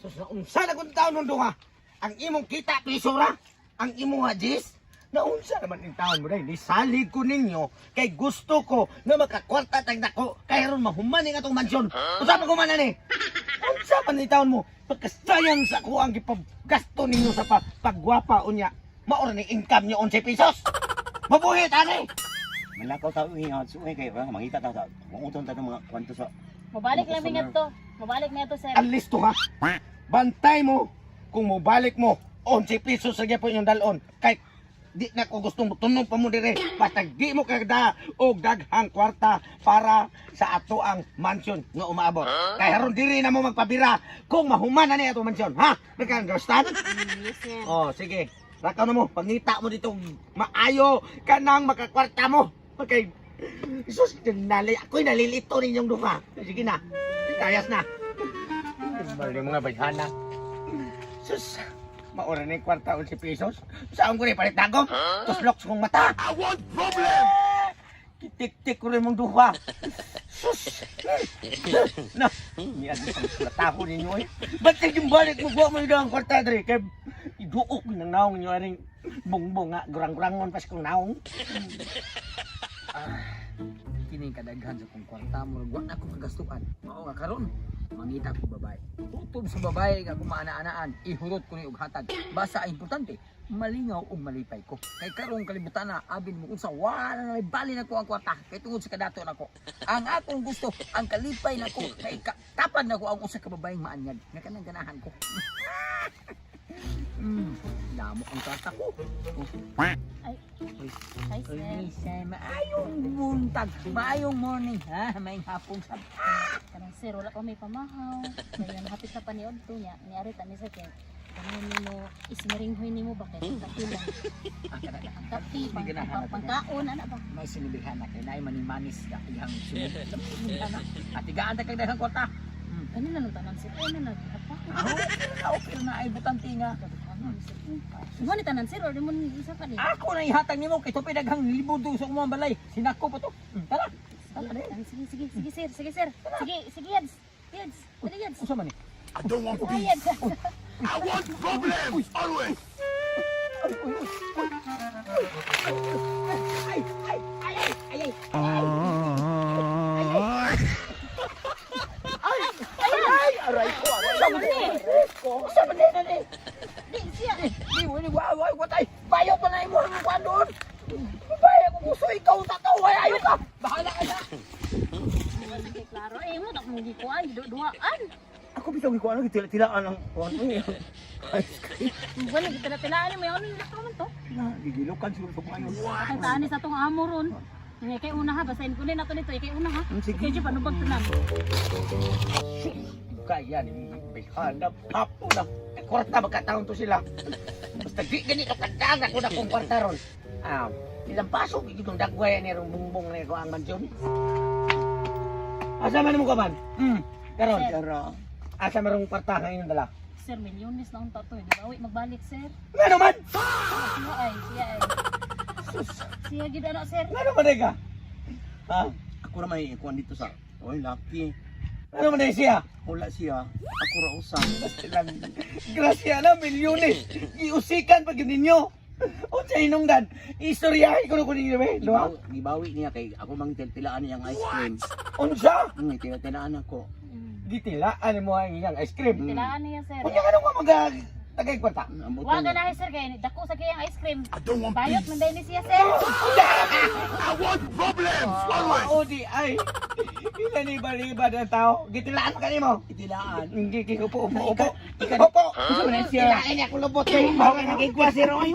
Sus na unsa na kung taon nun duha? Ang imong kita pisura, ang imong hadis, naunsa naman yung taon mo dahil nisalig ko ninyo kay gusto ko na makakwarta tag dako kay ron mahuman nga tong mansyon. Unsa pa kumanan ni? Unsa man ni taon mo? Pagkasayang sa ko ang gipagasto ninyo sa pagwapa unya. Maor ni income nyo 11 pesos. Mabuhit ani. Malakaw tao nga suway kay mangita tao sa uton ta mga kwanto sa Mabalik lang mingat to. Mabalik na to, sir. Alis to ha. Bantay mo kung mobalik mo 11 pesos sa gyapon yung dalon. Kay di na ko gustong tunog pa mo dire. Basta di mo kagda og daghang kwarta para sa ato ang mansyon nga umaabot. Kay haron diri na mo magpabira kung mahuman na ni ato mansyon, ha? Nagka-understand? Yes, sir. Oh, sige. Rakaw na mo, pangita mo dito maayo ka nang makakwarta mo. Okay. Isus, ako'y nalilito ninyong duha. Sige na. Kayas na. Bali mo nga bayhana. Sus, maura na yung kwarta 11 pesos. Saan ko rin palit dagom? Tuslok sa kong mata. I want problem! Kitik-tik ko rin mong duha. Sus! Na, niyan ang taho ninyo eh. Ba't yung balik mo buwa mo yung daang kwarta dre? Kaya iduok ng naong nyo rin bongbong nga. Gurang-gurangon pas kong naong. Kini kadaghan sa kong kwarta mo wa na ko kagastuan. Mao nga karon mangita ko babae. Tutob sa babae nga kumaana-anaan, ihurot ko ni og hatag. Basta ang importante, malingaw ug malipay ko. Kay karong kalibutan na abin mo unsa wala na may bali na ko ang kwarta kay tungod sa kadato nako. Ang akong gusto, ang kalipay nako kay tapan nako ang usa ka babaeng maanyag. Nga kanang ganahan ko. Damo ang kwarta ko. Ay, Ay, sir. Lisa, maayong buntag, maayong morning, ha? May hapong sa... Karang sir, wala pa may pamahaw. Kaya hapit sa paniod to niya. Niari ta ni sir kay kanino nimo ismeringhoy nimo ba kay kape lang. Ang kape pangkaon ana ba? May sinibihan na kay naay manimanis ka iyang sunod. At tigaan ta kay daghang kwarta. Kanina nang tanan sir. Ay na nagapa. Okay na ay butante nga. Mo ni tanan sir or mo isa ka ni. Ako na ihatag nimo kay tupay daghang libo do sa umang balay. Sinako pa to. Tara. Sige, sige, sige sir, sige sir. Sige, sige yads. Yads. Dali yads. Unsa man ni? I don't want Ay yads. I want problems always. Ay, ay, ay, ay, ay. Aray ko, Sa man ni. Sa man ni? Di siya. Di mo ni wa tay. Bayo pa na imo ang kuan doon. Bayo ko gusto ikaw tataw ay ayo ka. Bahala ka na. Sige klaro. Eh mo tak mo gikuan duaan. Ako bisog ko ano tila-tilaan ang kuan mo. Wala kita tilaan ni mayon ni man to. Na gigilokan siguro sa kuan. Ang tani sa tong amo ron. Ngay kay una ha, basahin ko din nato nito, kay una ha. Sige. Kay paano pagtunan? Kaya ni bayhana. Papo na. Kwarta magkataon to sila. Basta di ganito kadaan ako na kong kwarta ron. Ilang pasok itong dagway ni ron bungbong ni ko ang mansyon. Asa man mo ka man? Karon. Sir. Asa marong kwarta nga inyong dala? Sir, milyones na ang tato. Di ba? Magbalik, sir. Nga naman! Siya ay. Siya gid ana, sir. Nga naman ka? Ha? Ako ra may kuan dito sa oy lucky. Ano man siya? Wala siya. Ako ra usa. Basta lang. Grasya na, milyones. Iusikan pag ninyo. O sa hinungdan, istoryahin ko na ko ninyo eh. Luha? Gibawi niya kay ako mang tilaan niyang ice cream. Unsa? Tilaan ako. Gitilaan mo ang inyong ice cream. Tilaan niya, sir. Kunya ka nung tagay kwarta. Wa ganahe, sir, kay dako sa kayang ice cream. Bayot man dahil ni siya, sir. I want problems always. O di ay. Inaniba-liba ng tao. Gitilaan ka nimo. Tilaan. Hindi upo. Upo. Unsa man siya? Tilaan niya kung lubot kayo. Bawal nagigwa si Roy.